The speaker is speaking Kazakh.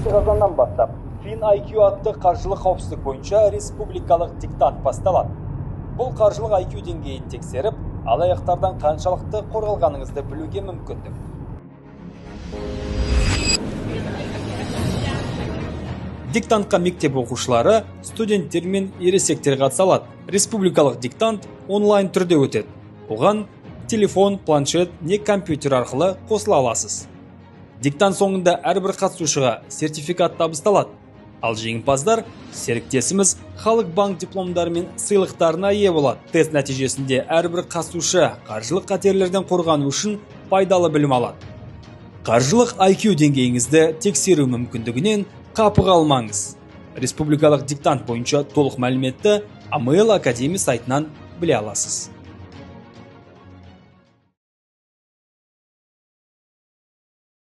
қазаннан бастап FinIQ атты қаржылық қауіпсіздік бойынша республикалық диктант басталады. Бұл қаржылық IQ деңгейін тексеріп, алаяқтардан қаншалықты қорғалғаныңызды білуге мүмкіндік. Диктантқа мектеп оқушылары, студенттер мен ересектер қатыса алады. Республикалық диктант онлайн түрде өтеді. Оған телефон, планшет не компьютер арқылы қосыла аласыз. Диктант соңында әрбір қатысушыға сертификат табысталады. Ал жеңімпаздар серіктесіміз Халық банк дипломдары мен сыйлықтарына ие болады. Тест нәтижесінде әрбір қатысушы қаржылық қатерлерден қорғану үшін пайдалы білім алады. Қаржылық IQ деңгейіңізді тексеру мүмкіндігінен қапы қалмаңыз. Республикалық диктант бойынша толық мәліметті AML Академия сайтынан біле аласыз.